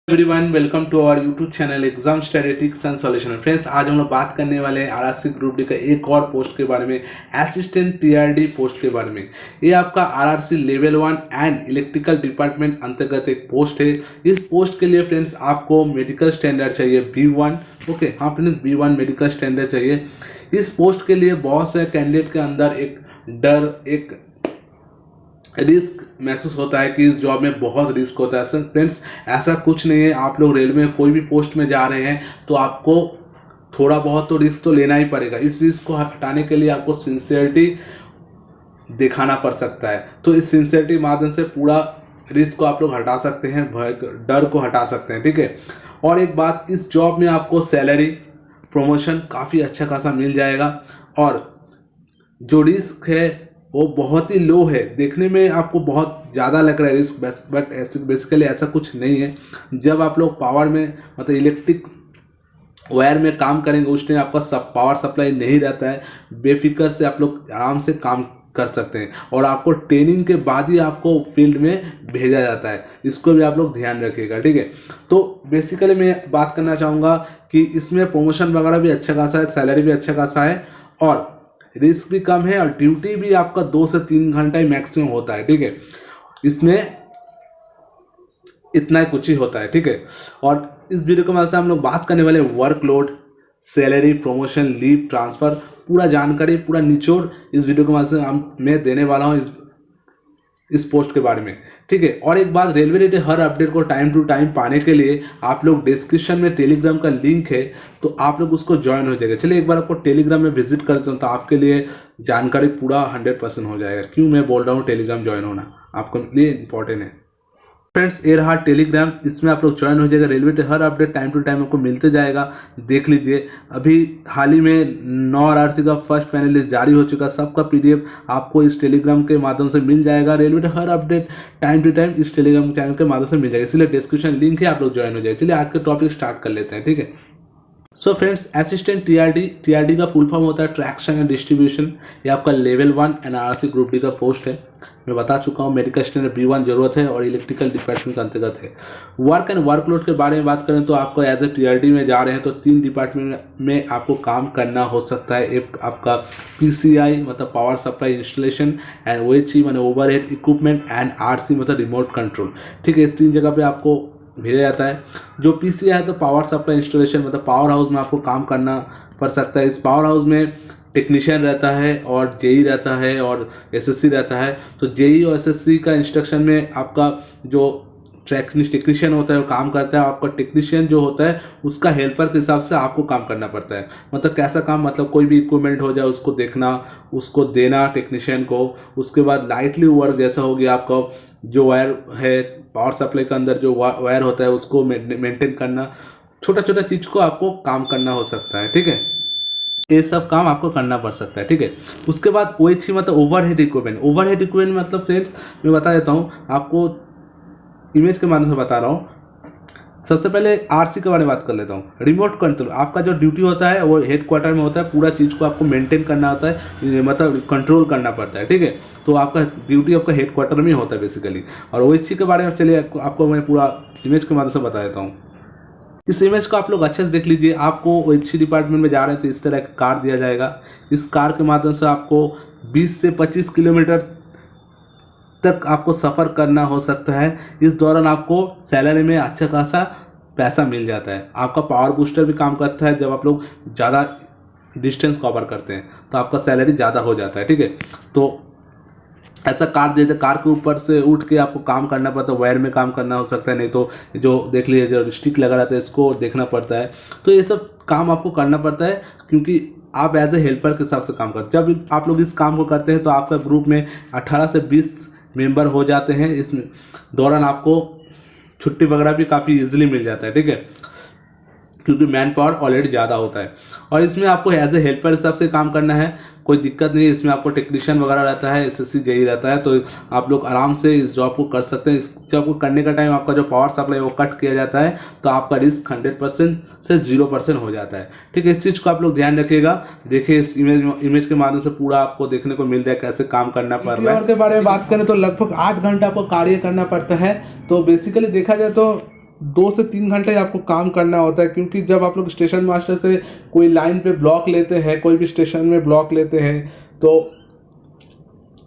Everyone welcome to our YouTube channel exam statistics and solution. Friends, आज हम लोग बात करने वाले हैं आरआरसी ग्रुप डी का एक और पोस्ट के बारे में, असिस्टेंट टीआरडी पोस्ट के बारे में। ये आपका RRC level 1 and electrical department अंतर्गत एक पोस्ट है। इस पोस्ट के लिए फ्रेंड्स आपको मेडिकल स्टैंडर्ड चाहिए B1। ओके, हाँ फ्रेंड्स, B1 मेडिकल स्टैंडर्ड चाहिए। इस पोस्ट के लिए बहुत से कैंडिडेट के अंदर एक डर, एक रिस्क महसूस होता है कि इस जॉब में बहुत रिस्क होता है। सर फ्रेंड्स, ऐसा कुछ नहीं है। आप लोग रेलवे में कोई भी पोस्ट में जा रहे हैं तो आपको थोड़ा बहुत तो रिस्क तो लेना ही पड़ेगा। इस रिस्क को हटाने के लिए आपको सिंसियरिटी दिखाना पड़ सकता है। तो इस सिंसियरिटी माध्यम से पूरा रिस्क को आप लोग हटा सकते हैं, डर को हटा सकते हैं। ठीक है। और एक बात, इस जॉब में आपको सैलरी, प्रमोशन काफ़ी अच्छा खासा मिल जाएगा और जो रिस्क है वो बहुत ही लो है। देखने में आपको बहुत ज़्यादा लग रहा है रिस्क, बट बेसिकली ऐसा कुछ नहीं है। जब आप लोग पावर में, मतलब इलेक्ट्रिक वायर में काम करेंगे, उस टाइम आपका पावर सप्लाई नहीं रहता है। बेफिक्र से आप लोग आराम से काम कर सकते हैं और आपको ट्रेनिंग के बाद ही आपको फील्ड में भेजा जाता है। इसको भी आप लोग ध्यान रखिएगा। ठीक है। तो बेसिकली मैं बात करना चाहूँगा कि इसमें प्रमोशन वगैरह भी अच्छा खासा है, सैलरी भी अच्छा खासा है और रिस्क भी कम है और ड्यूटी भी आपका 2 से 3 घंटा ही मैक्सिमम होता है। ठीक है। इसमें इतना कुछ ही होता है। ठीक है। और इस वीडियो के माध्यम से हम लोग बात करने वाले workload, salary, promotion, leave, transfer, पूरा जानकारी, पूरा निचोड़ इस वीडियो के माध्यम से मैं देने वाला हूँ इस पोस्ट के बारे में। ठीक है। और एक बात, रेलवे रिलेटेड हर अपडेट को टाइम टू टाइम पाने के लिए आप लोग डिस्क्रिप्शन में टेलीग्राम का लिंक है, तो आप लोग उसको ज्वाइन हो जाएगा। चलिए एक बार आपको टेलीग्राम में विजिट करते हैं तो आपके लिए जानकारी पूरा 100% हो जाएगा। क्यों मैं बोल रहा हूँ टेलीग्राम ज्वाइन होना आपके लिए इंपॉर्टेंट है। फ्रेंड्स, ये रहा टेलीग्राम, इसमें आप लोग ज्वाइन हो जाएगा। रेलवे के हर अपडेट टाइम टू टाइम आपको मिलते जाएगा। देख लीजिए, अभी हाल ही में 9 आरआरसी का फर्स्ट फाइनल लिस्ट जारी हो चुका। सबका PDF आपको इस टेलीग्राम के माध्यम से मिल जाएगा। रेलवे के हर अपडेट टाइम टू टाइम इस टेलीग्राम चैनल के माध्यम से मिल जाएगा, इसलिए डिस्क्रिप्शन लिंक है, आप लोग ज्वाइन हो जाएगा। चलिए आज का टॉपिक स्टार्ट कर लेते हैं। ठीक है। सो फ्रेंड्स, असिस्टेंट टीआरडी का फुल फॉर्म होता है ट्रैक्शन एंड डिस्ट्रीब्यूशन। ये आपका level 1 and RRC group D का पोस्ट है। मैं बता चुका हूँ, मेडिकल स्टैंडर्ड B1 जरूरत है और इलेक्ट्रिकल डिपार्टमेंट के अंतर्गत है। वर्क एंड वर्कलोड के बारे में बात करें तो आपको एज ए टीआरडी में जा रहे हैं तो 3 डिपार्टमेंट में आपको काम करना हो सकता है। एक आपका PCI मतलब power supply installation, and OHE मतलब ओवरहेड इक्विपमेंट, एंड RC मतलब रिमोट कंट्रोल। ठीक है। इस 3 जगह पे आपको भेजा जाता है। जो PCI है तो पावर सप्लाई इंस्टॉलेशन मतलब पावर हाउस में आपको काम करना पड़ सकता है। इस पावर हाउस में टेक्नीशियन रहता है और JE रहता है और SSC रहता है। तो JE और SSC का इंस्ट्रक्शन में आपका जो टेक्नीशियन होता है वो काम करता है। आपका टेक्नीशियन जो होता है उसका हेल्पर के हिसाब से आपको काम करना पड़ता है। मतलब कैसा काम, मतलब कोई भी इक्विपमेंट हो जाए उसको देखना, उसको देना टेक्नीशियन को। उसके बाद लाइटली वर्क जैसा हो गया, आपका जो वायर है पावर सप्लाई के अंदर जो वायर होता है उसको मेंटेन करना, छोटा छोटा चीज़ को आपको काम करना हो सकता है। ठीक है। ये सब काम आपको करना पड़ सकता है। ठीक है। उसके बाद OHE मतलब ओवरहेड इक्विपमेंट। ओवरहेड इक्विपमेंट मतलब फ्रेंड्स मैं बता देता हूँ आपको, इमेज के माध्यम से बता रहा हूँ। सबसे पहले RC के बारे में बात कर लेता हूँ। रिमोट कंट्रोल, आपका जो ड्यूटी होता है वो हेड क्वार्टर में होता है। पूरा चीज़ को आपको मेंटेन करना होता है, मतलब कंट्रोल करना पड़ता है। ठीक है। तो आपका ड्यूटी आपका हेड क्वार्टर में होता है बेसिकली। और OHE के बारे में चलिए आपको मैं पूरा इमेज के माध्यम से बता देता हूँ। इस इमेज को आप लोग अच्छे से देख लीजिए। आपको OHE डिपार्टमेंट में जा रहे हैं तो इस तरह का कार दिया जाएगा। इस कार के माध्यम से आपको 20 से 25 किलोमीटर तक आपको सफ़र करना हो सकता है। इस दौरान आपको सैलरी में अच्छा खासा पैसा मिल जाता है। आपका पावर बूस्टर भी काम करता है। जब आप लोग ज़्यादा डिस्टेंस कवर करते हैं तो आपका सैलरी ज़्यादा हो जाता है। ठीक है। तो ऐसा कार दे, कार के ऊपर से उठ के आपको काम करना पड़ता है। वायर में काम करना हो सकता है, नहीं तो जो देख लीजिए जो स्टिक लगा रहता है इसको देखना पड़ता है। तो ये सब काम आपको करना पड़ता है क्योंकि आप एज ए हेल्पर के हिसाब से काम करते हैं। जब आप लोग इस काम को करते हैं तो आपका ग्रुप में 18 से 20 मेंबर हो जाते हैं। इस दौरान आपको छुट्टी वगैरह भी काफ़ी इजीली मिल जाता है। ठीक है। क्योंकि मैन पावर ऑलरेडी ज़्यादा होता है। और इसमें आपको एज ए हेल्पर हिसाब से काम करना है, कोई दिक्कत नहीं है। इसमें आपको टेक्नीशियन वगैरह रहता है, SSC JE रहता है, तो आप लोग आराम से इस जॉब को कर सकते हैं। इस जॉब को करने का टाइम आपका जो पावर सप्लाई वो कट किया जाता है तो आपका रिस्क 100% से 0% हो जाता है। ठीक है। इस चीज़ को आप लोग ध्यान रखिएगा। देखिए इस इमेज के माध्यम से पूरा आपको देखने को मिल रहा है कैसे काम करना पड़ रहा है। के बारे में बात करें तो लगभग 8 घंटा आपको कार्य करना पड़ता है। तो बेसिकली देखा जाए तो 2 से 3 घंटे आपको काम करना होता है, क्योंकि जब आप लोग स्टेशन मास्टर से कोई लाइन पे ब्लॉक लेते हैं, कोई भी स्टेशन में ब्लॉक लेते हैं, तो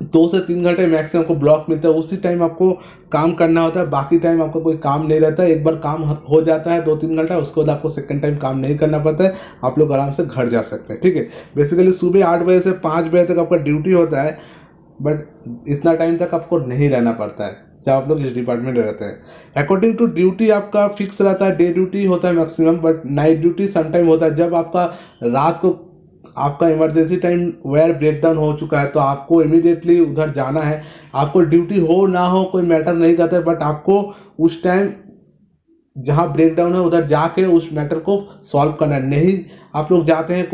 2 से 3 घंटे मैक्सिमम आपको ब्लॉक मिलता है। उसी टाइम आपको काम करना होता है, बाकी टाइम आपका कोई काम नहीं रहता है। एक बार काम हो जाता है 2-3 घंटा, उसके बाद आपको सेकंड टाइम काम नहीं करना पड़ता है, आप लोग आराम से घर जा सकते हैं। ठीक है, बेसिकली सुबह 8 बजे से 5 बजे तक आपका ड्यूटी होता है, बट इतना टाइम तक आपको नहीं रहना पड़ता है जब आप लोग इस डिपार्टमेंट में रहते हैं। अकॉर्डिंग टू ड्यूटी आपका फिक्स रहता है, डे ड्यूटी होता है maximum, but night duty sometime होता है। जब आपका रात को आपका इमरजेंसी टाइम वायर ब्रेकडाउन हो चुका है, तो आपको इमीडिएटली उधर जाना है। आपको ड्यूटी हो ना हो कोई मैटर नहीं करता है, बट आपको उस टाइम जहाँ ब्रेकडाउन है उधर जाके उस मैटर को सॉल्व करना है। नहीं आप लोग जाते हैं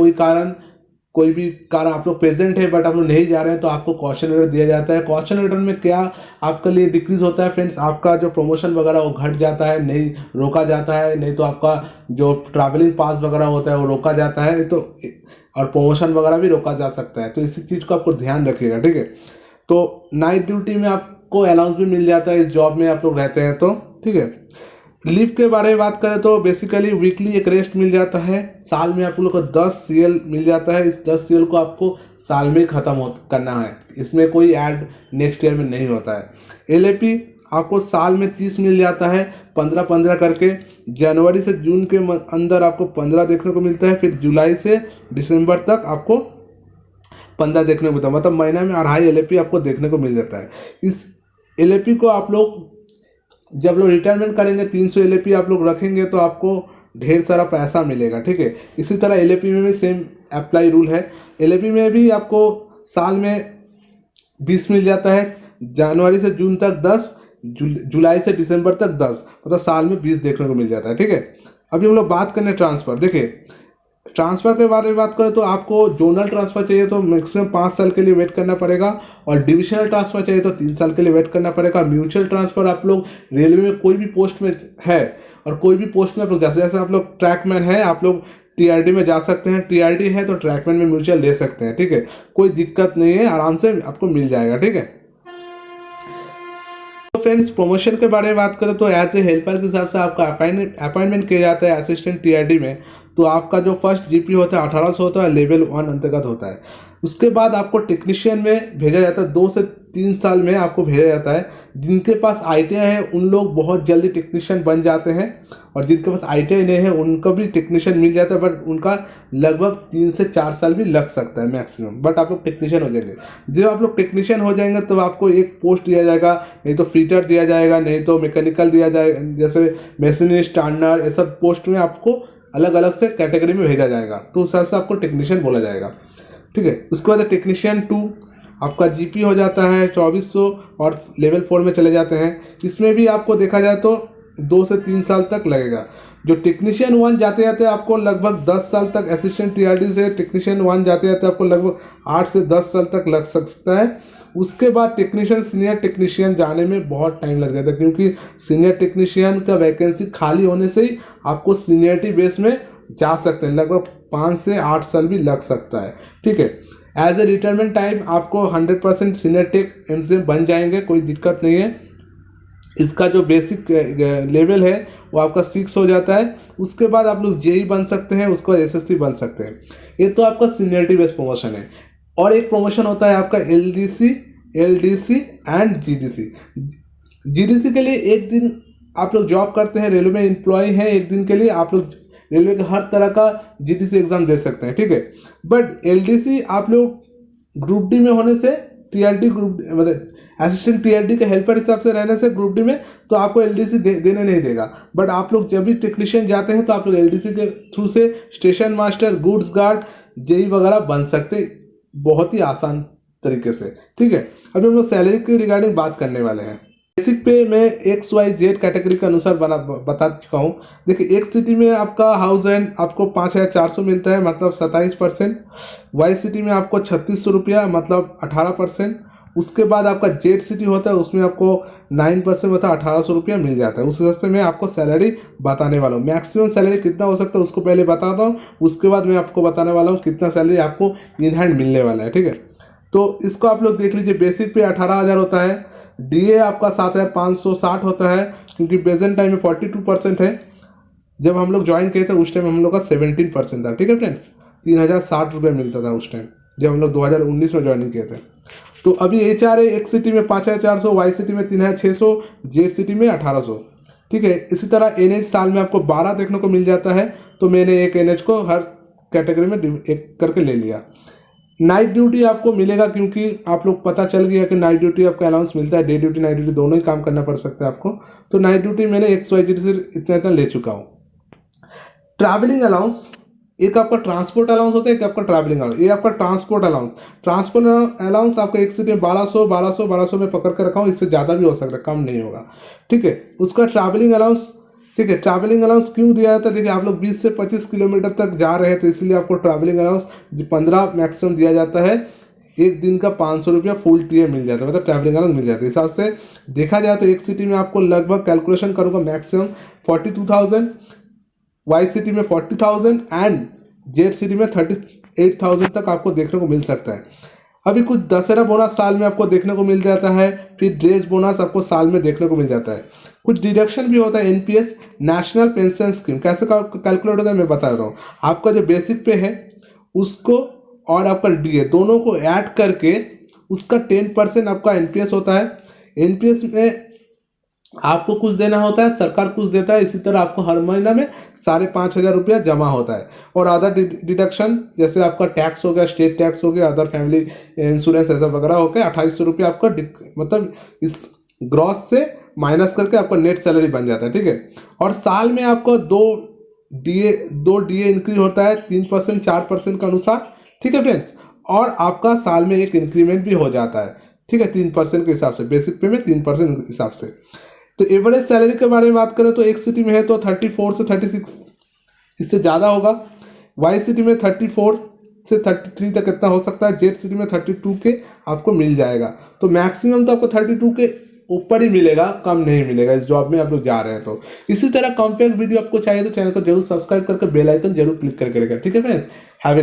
कोई भी कारण आप लोग प्रेजेंट है बट आप लोग नहीं जा रहे हैं, तो आपको कॉशन लेटर दिया जाता है। कॉशन लेटर में क्या आपके लिए डिक्रीज होता है फ्रेंड्स, आपका जो प्रमोशन वगैरह वो घट जाता है, नहीं रोका जाता है, नहीं तो आपका जो ट्रैवलिंग पास वगैरह होता है वो रोका जाता है, तो और प्रमोशन वगैरह भी रोका जा सकता है। तो इसी चीज़ को आपको ध्यान रखिएगा। ठीक है, तो नाइट ड्यूटी में आपको अलाउंस भी मिल जाता है इस जॉब में आप लोग रहते हैं तो। ठीक है, लीव के बारे में बात करें तो बेसिकली वीकली एक रेस्ट मिल जाता है। साल में आप लोग को 10 CL मिल जाता है। इस 10 CL को आपको साल में खत्म करना है, इसमें कोई ऐड नेक्स्ट ईयर में नहीं होता है। LAP आपको साल में 30 मिल जाता है, 15-15 करके। जनवरी से जून के अंदर आपको 15 देखने को मिलता है, फिर जुलाई से दिसंबर तक आपको 15 देखने को मिलता है, मतलब महीना में 2.5 LAP आपको देखने को मिल जाता है। इस LAP को आप लोग जब लोग रिटायरमेंट करेंगे 300 LAP आप लोग रखेंगे तो आपको ढेर सारा पैसा मिलेगा। ठीक है, इसी तरह LAP में भी सेम अप्लाई रूल है। LAP में भी आपको साल में 20 मिल जाता है, जनवरी से जून तक 10, जुलाई से दिसंबर तक 10, मतलब साल में 20 देखने को मिल जाता है। ठीक है, अभी हम लोग बात करें ट्रांसफ़र। देखिए ट्रांसफ़र के बारे में बात करें तो आपको जोनल ट्रांसफ़र चाहिए तो मैक्सिमम 5 साल के लिए वेट करना पड़ेगा, और डिविजनल ट्रांसफ़र चाहिए तो 3 साल के लिए वेट करना पड़ेगा। म्यूचुअल ट्रांसफ़र आप लोग रेलवे में कोई भी पोस्ट में है और कोई भी पोस्ट में आप लोग जैसे आप लोग ट्रैकमैन है, आप लोग TRD में जा सकते हैं, TRD है तो ट्रैकमैन में म्यूचुअल ले सकते हैं। ठीक है, कोई दिक्कत नहीं है, आराम से आपको मिल जाएगा। ठीक है, तो फ्रेंड्स प्रमोशन के बारे में बात करें तो एज ए हेल्पर के हिसाब से आपका अपॉइंटमेंट किया जाता है असिस्टेंट TRD में। तो आपका जो फर्स्ट GP होता है 1800 होता है, लेवल 1 अंतर्गत होता है। उसके बाद आपको टेक्नीशियन में भेजा जाता है, 2 से 3 साल में आपको भेजा जाता है। जिनके पास ITI है उन लोग बहुत जल्दी टेक्नीशियन बन जाते हैं, और जिनके पास ITI नहीं है उनको भी टेक्नीशियन मिल जाता है, बट उनका लगभग 3 से 4 साल भी लग सकता है मैक्सिमम, बट आप लोग टेक्नीशियन हो जाएंगे। जब आप लोग टेक्नीशियन हो जाएंगे तो आपको एक पोस्ट दिया जाएगा, नहीं तो फिटर दिया जाएगा, नहीं तो मैकेनिकल दिया जाएगा, जैसे मशीनिस्ट, टर्नर, ये सब पोस्ट में आपको अलग अलग से कैटेगरी में भेजा जाएगा, तो उस हिसाब से आपको टेक्नीशियन बोला जाएगा। ठीक है, उसके बाद टेक्नीशियन 2 आपका GP हो जाता है 2400 और लेवल 4 में चले जाते हैं। इसमें भी आपको देखा जाए तो 2 से 3 साल तक लगेगा। जो टेक्नीशियन 1 जाते जाते आपको लगभग 10 साल तक, असिस्टेंट TRD से टेक्नीशियन 1 जाते जाते आपको लगभग 8 से 10 साल तक लग सकता है। उसके बाद टेक्नीशियन सीनियर टेक्नीशियन जाने में बहुत टाइम लग जाता है, क्योंकि सीनियर टेक्नीशियन का वैकेंसी खाली होने से ही आपको सीनियरिटी बेस में जा सकते हैं, लगभग 5 से 8 साल भी लग सकता है। ठीक है, एज ए रिटायरमेंट टाइम आपको 100% सीनियर टेक MCM बन जाएंगे, कोई दिक्कत नहीं है। इसका जो बेसिक लेवल है वो आपका 6 हो जाता है। उसके बाद आप लोग JEE बन सकते हैं, उसके बाद SSC बन सकते हैं। ये तो आपका सीनियरिटी बेस्ड प्रमोशन है। और एक प्रमोशन होता है आपका LDC, LDC and GDC। GDC के लिए एक दिन आप लोग जॉब करते हैं, रेलवे में एम्प्लॉय हैं, एक दिन के लिए आप लोग रेलवे का हर तरह का GDC एग्जाम दे सकते हैं। ठीक है, बट LDC आप लोग ग्रुप D में होने से, TRD ग्रुप मतलब असिस्टेंट TRD के हेल्पर हिसाब से रहने से ग्रुप D में, तो आपको LDC देने नहीं देगा। बट आप लोग जब भी टेक्नीशियन जाते हैं तो आप लोग LDC के थ्रू से station master, goods guard, JEE वगैरह बन सकते हैं, बहुत ही आसान तरीके से। ठीक है, अभी हम लोग सैलरी के रिगार्डिंग बात करने वाले हैं। बेसिक पे मैं XYZ कैटेगरी के अनुसार बता चुका हूँ। देखिए एक सिटी में आपका हाउस रेंट आपको 5400 मिलता है, मतलब 27%। वाई सिटी में आपको 3600 रुपया, मतलब 18%। उसके बाद आपका जेड सिटी होता है, उसमें आपको 9%, मतलब 1800 रुपया मिल जाता है। उस हिसाब से मैं आपको सैलरी बताने वाला हूँ। मैक्सिमम सैलरी कितना हो सकता है उसको पहले बताता हूँ, उसके बाद मैं आपको बताने वाला हूँ कितना सैलरी आपको इन हैंड मिलने वाला है। ठीक है, तो इसको आप लोग देख लीजिए। बेसिक पे 18,000 होता है, DA आपका 7,560 होता है, क्योंकि प्रेजेंट टाइम में 42% है। जब हम लोग ज्वाइन किए थे उस टाइम हम लोग का 17% था। ठीक है फ्रेंड्स, 3,060 रुपये मिलता था उस टाइम जब हम लोग 2019 में ज्वाइनिंग किए थे। तो अभी HR है एक सिटी में 5,400, वाई सिटी में 3,600, जे सिटी में 1,800। ठीक है, इसी तरह NH साल में आपको 12 देखने को मिल जाता है, तो मैंने एक NH को हर कैटेगरी में एक करके ले लिया। नाइट ड्यूटी आपको मिलेगा, क्योंकि आप लोग पता चल गया कि नाइट ड्यूटी आपका अलाउंस मिलता है, डे ड्यूटी नाइट ड्यूटी दोनों ही काम करना पड़ सकता है आपको। तो नाइट ड्यूटी मैंने XYZ से इतना ले चुका हूँ। ट्रैवलिंग अलाउंस, एक आपका ट्रांसपोर्ट अलाउंस होता है, एक आपका ट्रैवलिंग अलाउंस। ये आपका ट्रांसपोर्ट अलाउंस आपका एक सिटी में 1200 में पकड़ कर रखा हूँ, इससे ज़्यादा भी हो सकता है, कम नहीं होगा। ठीक है, उसका ट्रैवलिंग अलाउंस, ठीक है, ट्रैवलिंग अलाउंस क्यों दिया जाता है? देखिए, आप लोग 20 से 25 किलोमीटर तक जा रहे हैं, तो इसलिए आपको ट्रैवलिंग अलाउंस 15 मैक्सिमम दिया जाता है। एक दिन का 500 रुपया फुल टीए मिल जाता है, मतलब ट्रैवलिंग अलाउंस मिल जाता है। हिसाब से देखा जाए तो एक सिटी में आपको लगभग कैलकुलेशन करूँगा मैक्सिमम 42,000, वाई सिटी में 40,000 एंड जेड सिटी में 38,000 तक आपको देखने को मिल सकता है। अभी कुछ दशहरा बोनस साल में आपको देखने को मिल जाता है, फिर ड्रेस बोनस आपको साल में देखने को मिल जाता है। कुछ डिडक्शन भी होता है। NPS नेशनल पेंशन स्कीम कैसे कैलकुलेट होता है मैं बता रहा हूँ। आपका जो बेसिक पे है उसको और आपका DA दोनों को ऐड करके उसका 10% आपका NPS होता है। NPS में आपको कुछ देना होता है, सरकार कुछ देता है। इसी तरह आपको हर महीना में 5,500 रुपया जमा होता है। और अदर डिडक्शन जैसे आपका टैक्स हो गया, स्टेट टैक्स हो गया, अदर फैमिली इंश्योरेंस ऐसा वगैरह हो गया, 2,800 रुपया आपका मतलब इस ग्रॉस से माइनस करके आपका नेट सैलरी बन जाता है। ठीक है, और साल में आपको दो DA इंक्रीज होता है 3% 4% के अनुसार। ठीक है फ्रेंड्स, और आपका साल में एक इंक्रीमेंट भी हो जाता है। ठीक है, 3% के हिसाब से, बेसिक पे में 3% के हिसाब से। तो एवरेज सैलरी के बारे में बात करें तो एक सिटी में है तो 34 से 36, इससे ज़्यादा होगा। वाई सिटी में 34 से 33 तक इतना हो सकता है। जेड सिटी में 32 के आपको मिल जाएगा। तो मैक्सिमम तो आपको 32 के ऊपर ही मिलेगा, कम नहीं मिलेगा इस जॉब में आप लोग जा रहे हैं तो। इसी तरह कॉम्पैक्ट वीडियो आपको चाहिए तो चैनल को जरूर सब्सक्राइब करके बेल आइकन जरूर क्लिक करके रखें। ठीक है फ्रेंड्स, हैव ए